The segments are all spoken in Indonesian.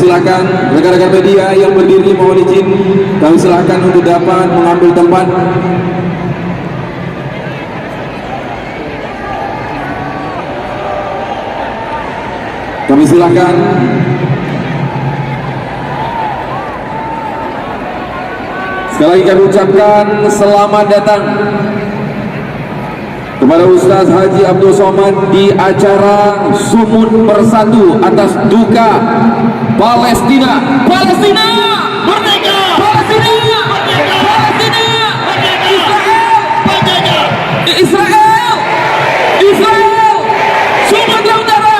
silakan rekan-rekan media yang berdiri mohon izin, kami silakan untuk dapat mengambil tempat. Kami silakan. Sekali lagi kami ucapkan selamat datang kepada Ustaz Haji Abdul Somad di acara Sumut Bersatu atas duka Palestina. Palestina merdeka! Palestina merdeka! Palestina merdeka! Israel! Israel! Israel! Sumatera Utara!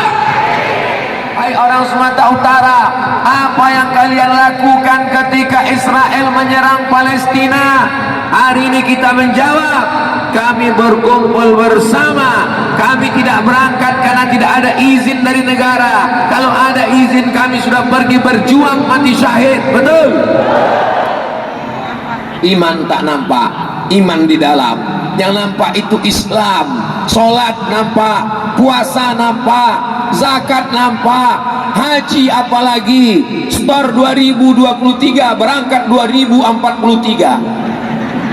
Hai orang Sumatera Utara, apa yang kalian lakukan ketika Israel menyerang Palestina? Hari ini kita menjawab, kami berkumpul bersama. Kami tidak berangkat karena tidak ada izin dari negara. Kalau ada izin kami sudah pergi berjuang mati syahid. Betul? Iman tak nampak, iman di dalam. Yang nampak itu Islam. Sholat nampak, puasa nampak, zakat nampak, haji apalagi. Store 2023 berangkat 2043.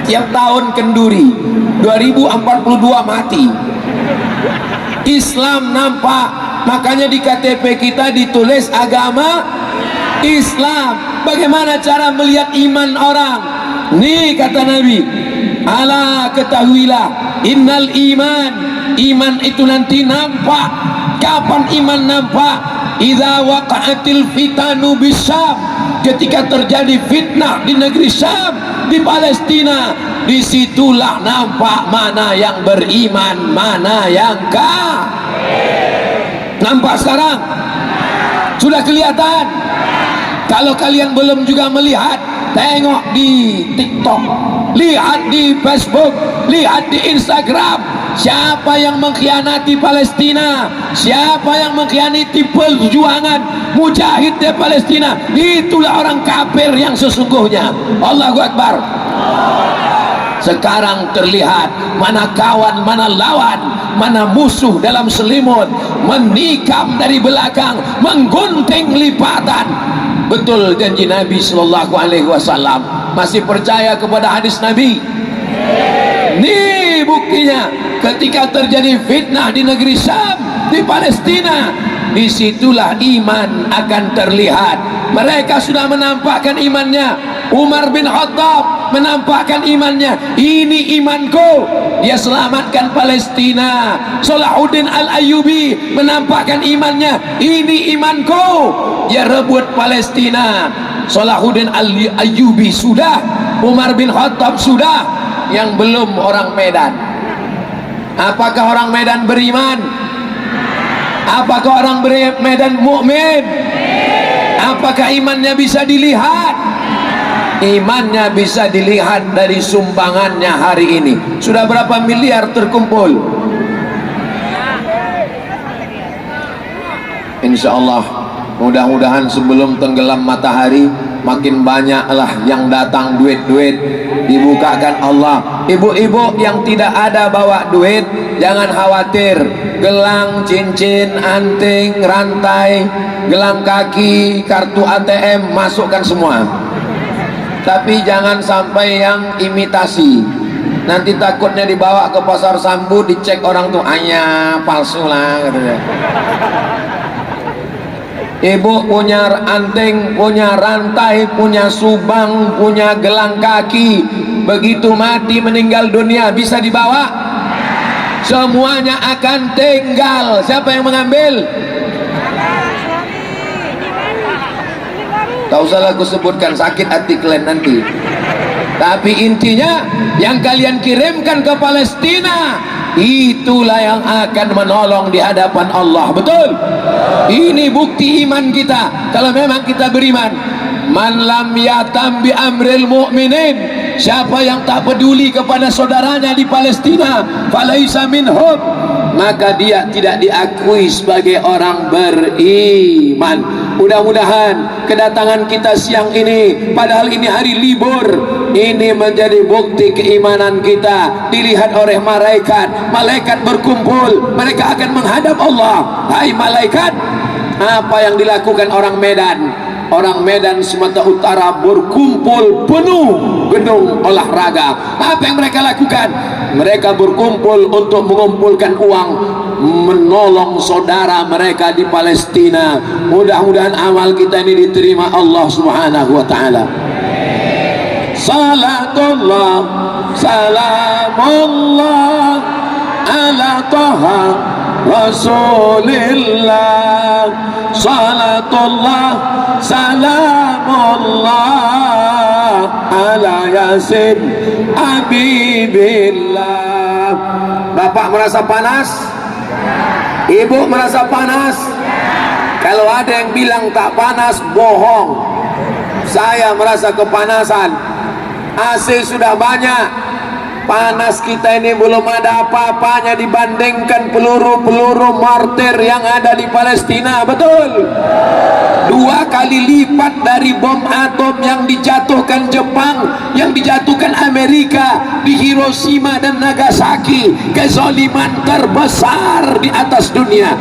Tiap tahun kenduri, 2042 mati. Islam nampak, makanya di KTP kita ditulis agama Islam. Bagaimana cara melihat iman orang? Nih kata Nabi, ala ketahuilah, innal iman, iman itu nanti nampak. Kapan iman nampak? Idza waqa'atil fitanu bisyam, ketika terjadi fitnah di negeri Syam, di Palestina, disitulah nampak mana yang beriman, mana yang nampak. Sekarang sudah kelihatan. Kalau kalian belum juga melihat, tengok di TikTok, lihat di Facebook, lihat di Instagram. Siapa yang mengkhianati Palestina, siapa yang mengkhianati perjuangan mujahid di Palestina, itulah orang kafir yang sesungguhnya. Allahu Akbar. Sekarang terlihat mana kawan, mana lawan, mana musuh dalam selimut, menikam dari belakang, menggunting lipatan. Betul janji Nabi Sallallahu Alaihi Wasallam. Masih percaya kepada hadis Nabi? Nih buktinya, ketika terjadi fitnah di negeri Syam, di Palestina, disitulah iman akan terlihat. Mereka sudah menampakkan imannya. Umar bin Khattab menampakkan imannya. Ini imanku, dia selamatkan Palestina. Salahuddin Al-Ayyubi menampakkan imannya. Ini imanku, dia rebut Palestina. Salahuddin Al-Ayyubi sudah, Umar bin Khattab sudah. Yang belum orang Medan. Apakah orang Medan beriman? Apakah orang Medan mukmin? Apakah imannya bisa dilihat? Imannya bisa dilihat dari sumbangannya hari ini. Sudah berapa miliar terkumpul? Insya Allah, mudah-mudahan sebelum tenggelam matahari makin banyaklah yang datang duit-duit dibukakan Allah. Ibu-ibu yang tidak ada bawa duit, jangan khawatir. Gelang, cincin, anting, rantai, gelang kaki, kartu ATM, masukkan semua. Tapi jangan sampai yang imitasi. Nanti takutnya dibawa ke pasar Sambu, dicek orang tuh, hanya palsu lah katanya. Ibu punya anting, punya rantai, punya subang, punya gelang kaki, begitu mati meninggal dunia bisa dibawa? Semuanya akan tinggal. Siapa yang mengambil? Tak usah aku sebutkan, sakit hati kalian nanti. Tapi intinya yang kalian kirimkan ke Palestina, itulah yang akan menolong di hadapan Allah. Betul? Ini bukti iman kita. Kalau memang kita beriman, man lam yatam bi amril mu'minin, siapa yang tak peduli kepada saudaranya di Palestina, falaisa minhum, maka dia tidak diakui sebagai orang beriman. Mudah-mudahan kedatangan kita siang ini, padahal ini hari libur, ini menjadi bukti keimanan kita dilihat oleh malaikat. Malaikat berkumpul, mereka akan menghadap Allah. Hai malaikat, apa yang dilakukan orang Medan? orang Medan Sumatera Utara berkumpul penuh gedung olahraga. Apa yang mereka lakukan? Mereka berkumpul untuk mengumpulkan uang menolong saudara mereka di Palestina. Mudah-mudahan amal kita ini diterima Allah Subhanahu wa taala. Salatullah salamullah ala taha Rasulillah, salatullah salamullah ala yasin habibillah. Bapak merasa panas? Ibu merasa panas? Kalau ada yang bilang tak panas, bohong. Saya merasa kepanasan. AC sudah banyak, panas kita ini belum ada apa-apanya dibandingkan peluru-peluru mortir yang ada di Palestina. Betul? 2 kali lipat dari bom atom yang dijatuhkan Jepang, yang dijatuhkan Amerika di Hiroshima dan Nagasaki. Kezaliman terbesar di atas dunia.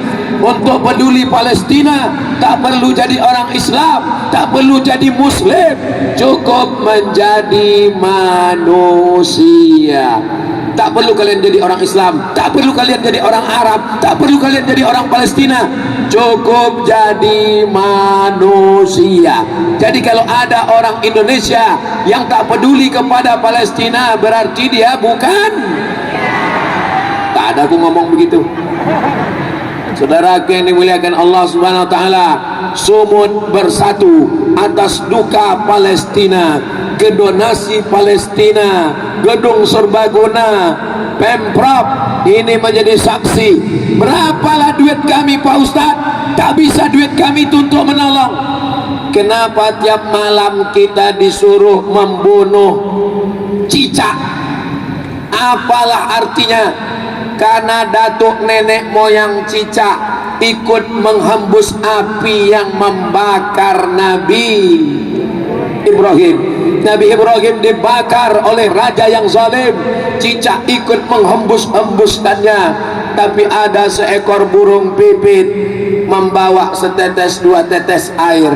Untuk peduli Palestina tak perlu jadi orang Islam, tak perlu jadi Muslim, cukup menjadi manusia. Tak perlu kalian jadi orang Islam, tak perlu kalian jadi orang Arab, tak perlu kalian jadi orang Palestina, cukup jadi manusia. Jadi kalau ada orang Indonesia yang tak peduli kepada Palestina, berarti dia bukan. Tak ada aku ngomong begitu. Saudara yang dimuliakan Allah Subhanahu wa taala, sumut bersatu atas duka Palestina, gedonasi Palestina, gedung serbaguna, Pemprov ini menjadi saksi. Berapalah duit kami Pak Ustadz? Tak bisa duit kami itu untuk menolong. Kenapa tiap malam kita disuruh membunuh cicak? Apalah artinya? Karena datuk nenek moyang cicak ikut menghembus api yang membakar Nabi Ibrahim. Nabi Ibrahim dibakar oleh raja yang zalim, cicak ikut menghembus-hembuskannya. Tapi ada seekor burung pipit membawa setetes 2 tetes air.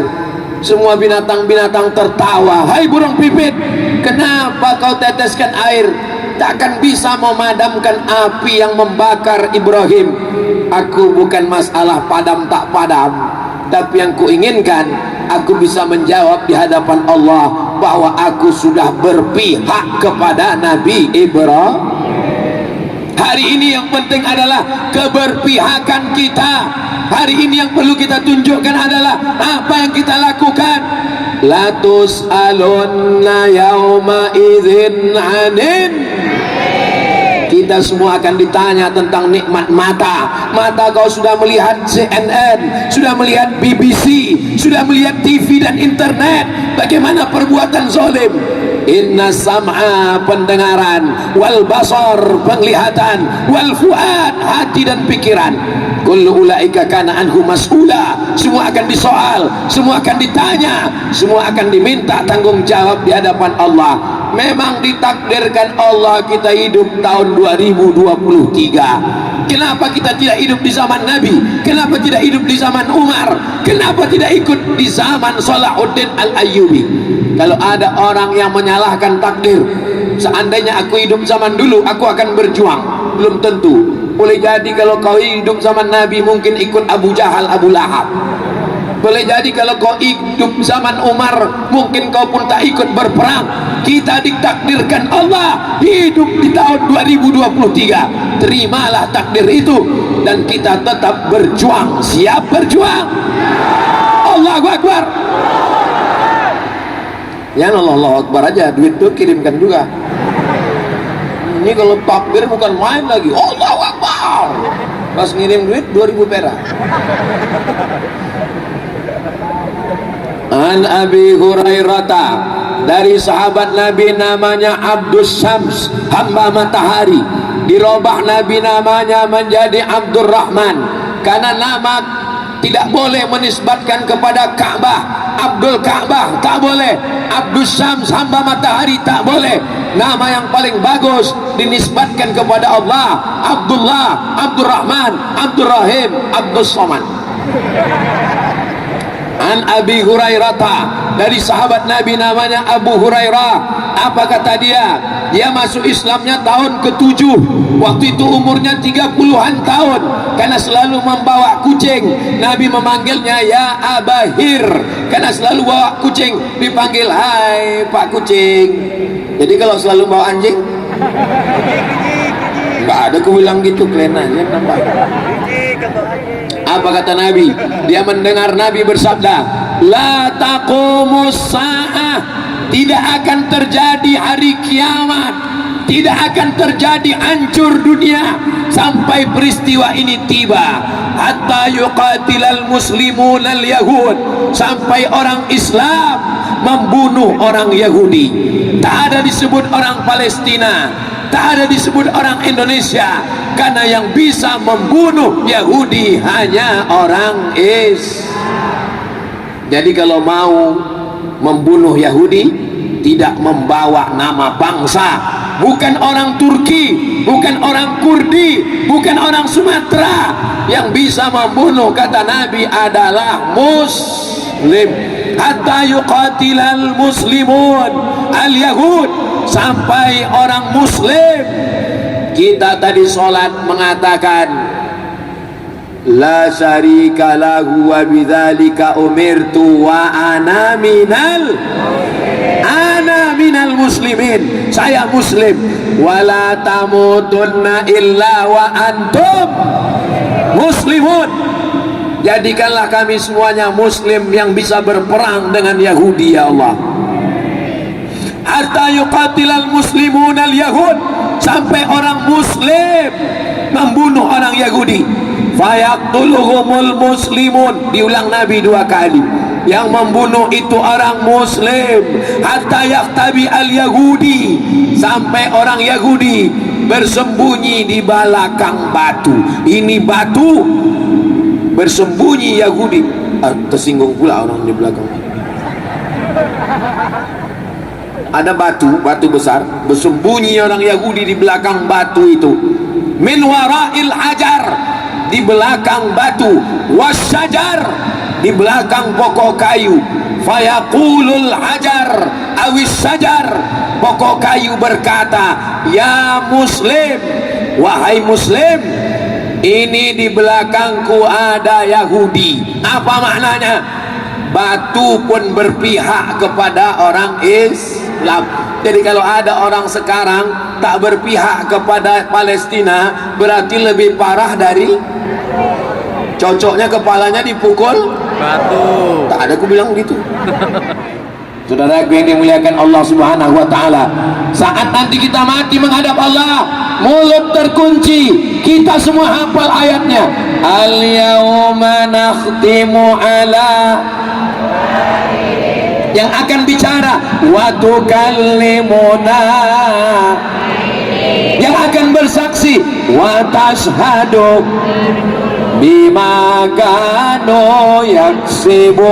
Semua binatang-binatang tertawa. Hai burung pipit, kenapa kau teteskan air? Takkan bisa memadamkan api yang membakar Ibrahim. Aku bukan masalah padam tak padam, tapi yang kuinginkan aku bisa menjawab di hadapan Allah bahwa aku sudah berpihak kepada Nabi Ibrahim. Hari ini yang penting adalah keberpihakan kita. Hari ini yang perlu kita tunjukkan adalah apa yang kita lakukan. La tus'alunna yawma idzin 'anin. Kita semua akan ditanya tentang nikmat mata. Mata kau sudah melihat CNN, sudah melihat BBC, sudah melihat TV dan internet. Bagaimana perbuatan zalim? Inna sam'a pendengaran, wal basar penglihatan, wal fuad hati dan pikiran. Kullu ulaika kana anhu mas'ula. Semua akan disoal, semua akan ditanya, semua akan diminta tanggung jawab di hadapan Allah. Memang ditakdirkan Allah kita hidup tahun 2023. Kenapa kita tidak hidup di zaman Nabi? Kenapa tidak hidup di zaman Umar? Kenapa tidak ikut di zaman Salahuddin Al-Ayyubi? Kalau ada orang yang menyalahkan takdir, seandainya aku hidup zaman dulu, aku akan berjuang. Belum tentu. Boleh jadi kalau kau hidup zaman Nabi mungkin ikut Abu Jahal, Abu Lahab. Boleh jadi kalau kau hidup zaman Umar mungkin kau pun tak ikut berperang. Kita ditakdirkan Allah hidup di tahun 2023. Terimalah takdir itu dan kita tetap berjuang. Siap berjuang? Allahu Akbar. Ya Allah Akbar aja, duit itu kirimkan juga. Ini kalau takbir bukan main lagi. Allahu Akbar. Pas ngirim duit 2000 perak. An Abi Hurairah, dari sahabat Nabi namanya Abdus Syams, hamba matahari. Dirubah Nabi namanya menjadi Abdurrahman karena nama tidak boleh menisbatkan kepada Ka'bah. Abdul Ka'bah tak boleh, Abdus Syams hamba matahari tak boleh. Nama yang paling bagus dinisbatkan kepada Allah. Abdullah, Abdurrahman, Abdurrahim, Abdus Somad. An Abi Hurairah, dari sahabat Nabi namanya Abu Hurairah. Apa kata dia? Dia masuk Islamnya tahun ke-7. Waktu itu umurnya 30-an tahun. Karena selalu membawa kucing, Nabi memanggilnya ya Abahir. Karena selalu bawa kucing, dipanggil hai Pak Kucing. Jadi kalau selalu bawa anjing, nggak ada ku bilang gitu, kalian aja nambah. Apa kata Nabi? Dia mendengar Nabi bersabda, la taqumus sa'ah, tidak akan terjadi hari kiamat, tidak akan terjadi hancur dunia sampai peristiwa ini tiba. Hatta yuqatilal muslimun al yahud, sampai orang Islam membunuh orang Yahudi. Tak ada disebut orang Palestina, tak ada disebut orang Indonesia, karena yang bisa membunuh Yahudi hanya orang Jadi kalau mau membunuh Yahudi, tidak membawa nama bangsa, bukan orang Turki, bukan orang Kurdi, bukan orang Sumatera. Yang bisa membunuh, kata Nabi, adalah Muslim. Hatta yuqatilal muslimun al yahud, sampai orang Muslim. Kita tadi sholat mengatakan la syarika lahu wa bidzalika umirtu wa ana minal muslimin, saya muslim. Wala tamutunna illa wa antum muslimun, jadikanlah kami semuanya muslim yang bisa berperang dengan Yahudi ya Allah. Hatta yuqatilal muslimun al yahud, sampai orang muslim membunuh orang Yahudi. Fayaqtuluhumul muslimun, diulang Nabi 2 kali, yang membunuh itu orang muslim. Hatta yaktabi al yahudi, sampai orang Yahudi bersembunyi di belakang batu. Ini batu, bersembunyi Yahudi. Tersinggung pula orang di belakang. Ada batu besar, bersembunyi orang Yahudi di belakang batu itu. Min wara'il hajar, di belakang batu. Wasyajar, di belakang pokok kayu. Fayaqulul hajar awis sajar, pokok kayu berkata, ya muslim, wahai muslim, ini di belakangku ada Yahudi. Apa maknanya? Batu pun berpihak kepada orang Islam. Jadi kalau ada orang sekarang tak berpihak kepada Palestina, berarti lebih parah dari cocoknya kepalanya dipukul batu. Tak ada ku bilang gitu. Saudara yang dimuliakan Allah Subhanahu wa taala, saat nanti kita mati menghadap Allah, mulut terkunci, kita semua hafal ayatnya. Al yauma nakhtimu ala, yang akan bicara wa tukallimuna, yang akan bersaksi wa tashhadu bima kanu yaksibun.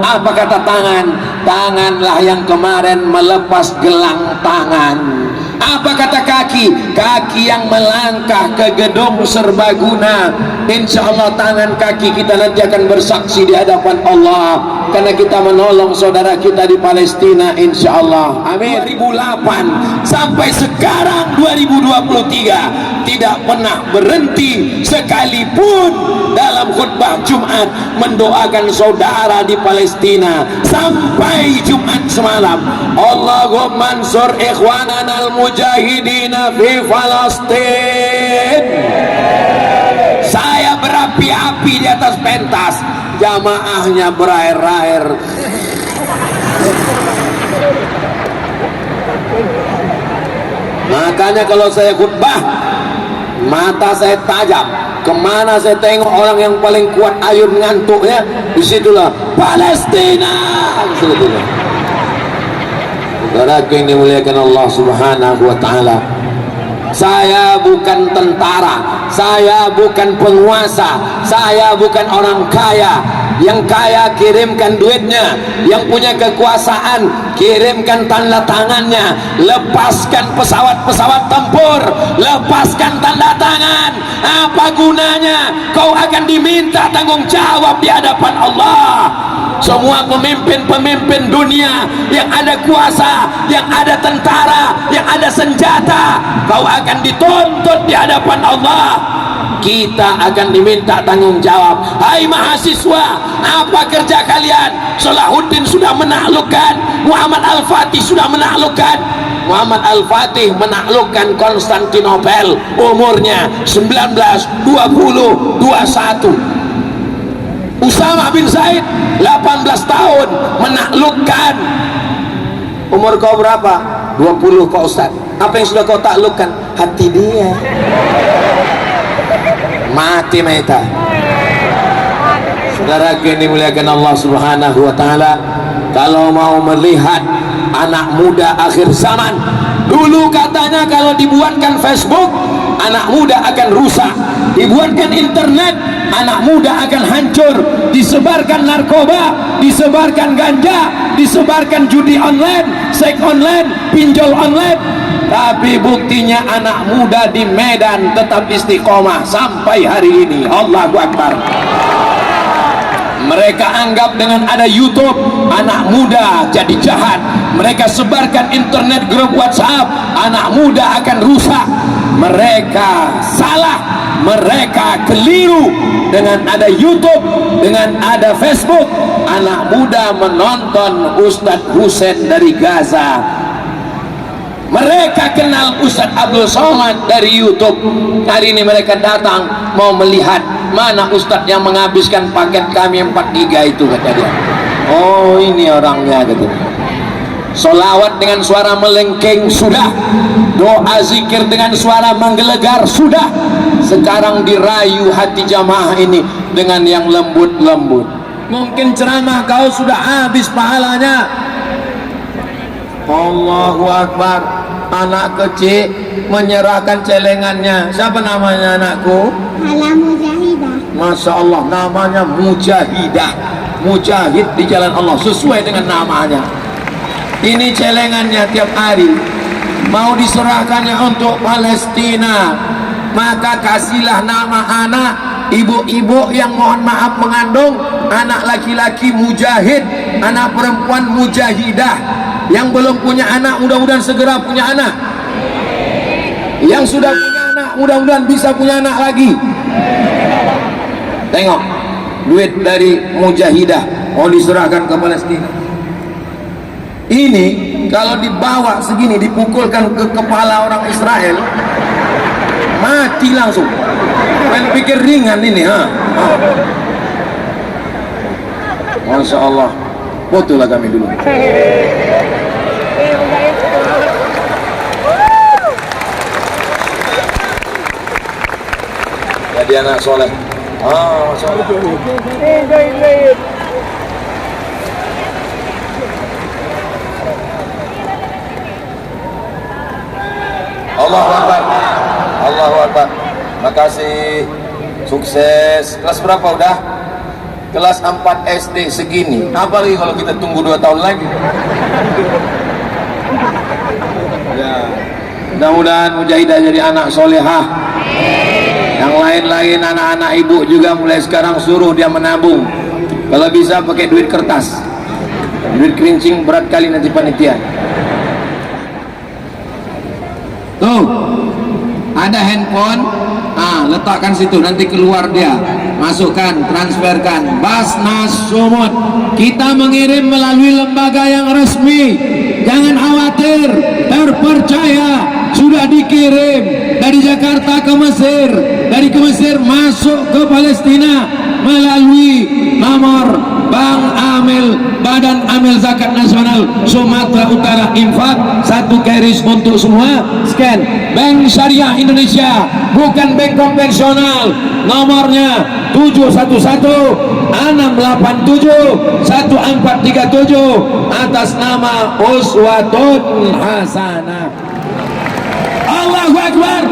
Apa kata tangan? Tanganlah yang kemarin melepas gelang tangan. Apa kata kaki? Kaki yang melangkah ke gedung serbaguna. Insya Allah tangan kaki kita nanti akan bersaksi di hadapan Allah, karena kita menolong saudara kita di Palestina, insya Allah. Amin. 2008 sampai sekarang 2023 tidak pernah berhenti sekalipun dalam khutbah Jumat mendoakan saudara di Palestina. Sampai Jumat semalam, Allahumma ansur ikhwanana al-mujahidina fi Falastin. Saya berapi-api di atas pentas, jamaahnya berair-air. Makanya kalau saya khutbah, mata saya tajam. Kemana saya tengok orang yang paling kuat ayun ngantuknya, disitulah Palestina. Saudara yang dimuliakan Allah Subhanahu wa taala, saya bukan tentara, saya bukan penguasa, saya bukan orang kaya, yang kaya kirimkan duitnya, yang punya kekuasaan kirimkan tanda tangannya, lepaskan pesawat-pesawat tempur, lepaskan tanda tangan. Apa gunanya? Kau akan diminta tanggung jawab di hadapan Allah. Semua pemimpin-pemimpin dunia yang ada kuasa, yang ada tentara, yang ada senjata, kau akan dituntut di hadapan Allah. Kita akan diminta tanggung jawab. Hai mahasiswa, apa kerja kalian? Salahuddin sudah menaklukkan, Muhammad Al-Fatih sudah menaklukkan. Muhammad Al-Fatih menaklukkan Konstantinopel, umurnya 19, 20, 21. Usama bin Zaid 18 tahun menaklukkan. Umur kau berapa? 20 Pak Ustaz. Apa yang sudah kau taklukkan? Hati dia. Mati meta. Saudara yang dimuliakan Allah Subhanahu wa taala, kalau mau melihat anak muda akhir zaman, dulu katanya kalau dibuatkan Facebook, anak muda akan rusak. Dibuatkan internet, anak muda akan hancur. Disebarkan narkoba, disebarkan ganja, disebarkan judi online, seks online, pinjol online. Tapi buktinya anak muda di Medan tetap istiqomah sampai hari ini. Allahu Akbar. Mereka anggap dengan ada YouTube anak muda jadi jahat. Mereka sebarkan internet, grup WhatsApp, anak muda akan rusak. Mereka salah, mereka keliru. Dengan ada YouTube, dengan ada Facebook, anak muda menonton Ustadz Husain dari Gaza. Mereka kenal Ustadz Abdul Somad dari YouTube. Hari ini mereka datang mau melihat mana Ustadz yang menghabiskan paket kami 4 giga itu, kata dia. Oh, ini orangnya, gitu. Solawat dengan suara melengking sudah, doa zikir dengan suara menggelegar sudah. Sekarang dirayu hati jamaah ini dengan yang lembut-lembut. Mungkin ceramah kau sudah habis pahalanya. Allahu Akbar. Anak kecil menyerahkan celengannya. Siapa namanya anakku? Hala Mujahidah. Masya Allah, namanya Mujahidah. Mujahid di jalan Allah, sesuai dengan namanya. Ini celengannya tiap hari mau diserahkannya untuk Palestina. Maka kasihlah nama anak ibu-ibu yang mohon maaf mengandung anak laki-laki mujahid, anak perempuan mujahidah. Yang belum punya anak mudah-mudahan segera punya anak. Yang sudah punya anak mudah-mudahan bisa punya anak lagi. Tengok, duit dari mujahidah mau diserahkan ke Palestina. Ini kalau dibawa segini, dipukulkan ke kepala orang Israel, mati langsung. Main pikir ringan ini, ha? Masya Allah. Fotolah kami dulu. Jadi anak soleh. Masya Allah. Allahu Akbar. Allahu Akbar. Makasih. Sukses. Kelas berapa udah? Kelas 4 SD segini. Apalagi kalau kita tunggu 2 tahun lagi. Ya. Mudah-mudahan Mujahidah jadi anak solehah. Yang lain-lain anak-anak ibu juga mulai sekarang suruh dia menabung. Kalau bisa pakai duit kertas. Duit kerincing berat kali nanti panitia. Tuh, ada handphone, letakkan situ, nanti keluar dia, masukkan, transferkan. Basnas Sumut, kita mengirim melalui lembaga yang resmi. Jangan khawatir, terpercaya, sudah dikirim dari Jakarta ke Mesir, dari ke Mesir masuk ke Palestina melalui nomor Bank Amil, Badan Amil Zakat Nasional Sumatera Utara Infak, 1 garis untuk semua. Scan Bank Syariah Indonesia, bukan bank konvensional. Nomornya 711-687-1437 atas nama Uswatun Hasanah. Allahu Akbar.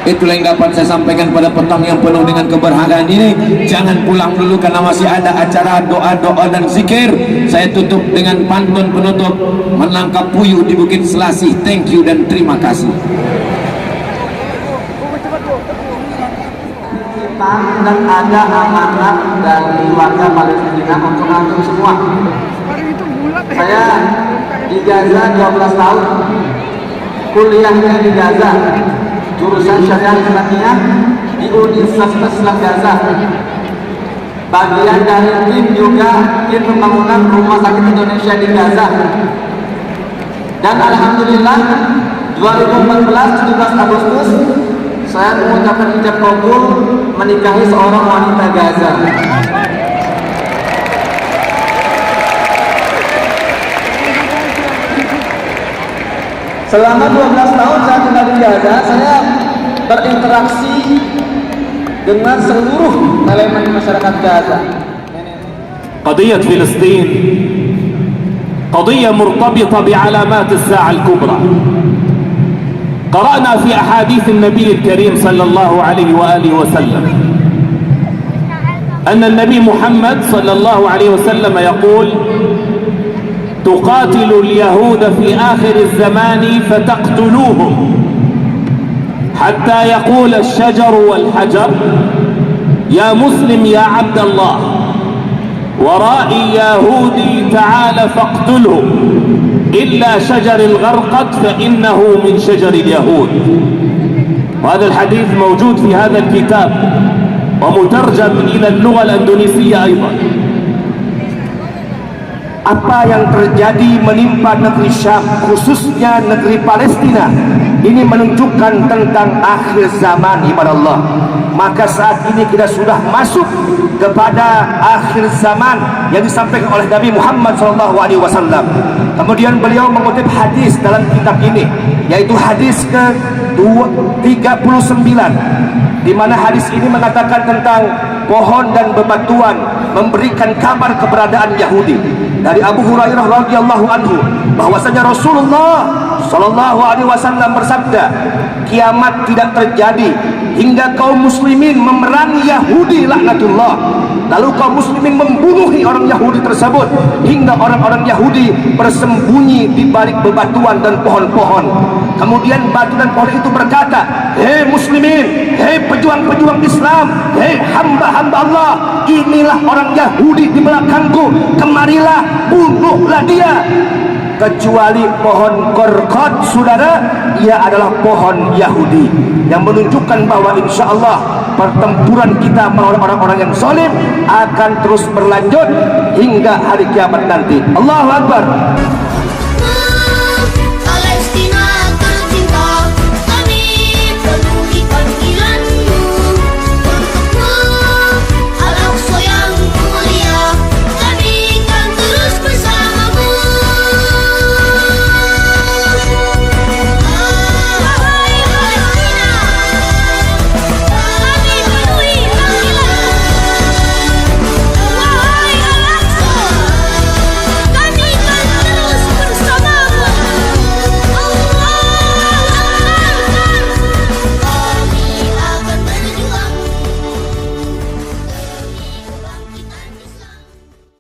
Itulah yang dapat saya sampaikan pada petang yang penuh dengan keberhargaan ini. Jangan pulang dulu karena masih ada acara doa-doa dan zikir. Saya tutup dengan pantun penutup, menangkap puyuh di Bukit Selasih. Thank you dan terima kasih. Dan ada amanat dari warga Palestina untuk antum semua. Saya di Gaza 12 tahun, kuliahnya di Gaza, jurusan Syariah Islamiyah di Universitas Islam Gaza. Bagian dari tim juga tim pembangunan Rumah Sakit Indonesia di Gaza. Dan alhamdulillah 2014 17 Agustus saya mengucapkan ijab kabul menikahi seorang wanita Gaza. Selama 12 tahun saya tinggal di Gaza, saya berinteraksi dengan seluruh elemen masyarakat Gaza. قضية فلسطين قضية مرتبطة بعلامات الساعة الكبرى. قرأنا في أحاديث النبي الكريم صلى الله عليه وآله وسلم أن النبي محمد صلى الله عليه وسلم يقول: تقاتل اليهود في آخر الزمان فتقتلوهم حتى يقول الشجر والحجر يا مسلم يا عبد الله ورائي يهودي تعال فاقتله إلا شجر الغرقد فإنه من شجر اليهود. وهذا الحديث موجود في هذا الكتاب ومترجم إلى اللغة الأندونيسية أيضا. Apa yang terjadi menimpa negeri Syam, khususnya negeri Palestina, ini menunjukkan tentang akhir zaman, ibadah Allah. Maka saat ini kita sudah masuk kepada akhir zaman yang disampaikan oleh Nabi Muhammad SAW. Kemudian beliau mengutip hadis dalam kitab ini, yaitu hadis ke-39, di mana hadis ini mengatakan tentang pohon dan bebatuan memberikan kabar keberadaan Yahudi. Dari Abu Hurairah radhiyallahu anhu bahwasanya Rasulullah sallallahu alaihi wasallam bersabda, kiamat tidak terjadi hingga kaum muslimin memerangi Yahudi laknatullah. Lalu kaum muslimin membunuhi orang Yahudi tersebut hingga orang-orang Yahudi bersembunyi di balik bebatuan dan pohon-pohon. Kemudian batu dan pohon itu berkata, hei muslimin, hei pejuang-pejuang Islam, hei hamba-hamba Allah, inilah orang Yahudi di belakangku, kemarilah bunuhlah dia. Kecuali pohon korkot, saudara, ia adalah pohon Yahudi, yang menunjukkan bahwa insya Allah pertempuran kita melawan orang-orang yang zalim akan terus berlanjut hingga hari kiamat nanti. Allahu Akbar.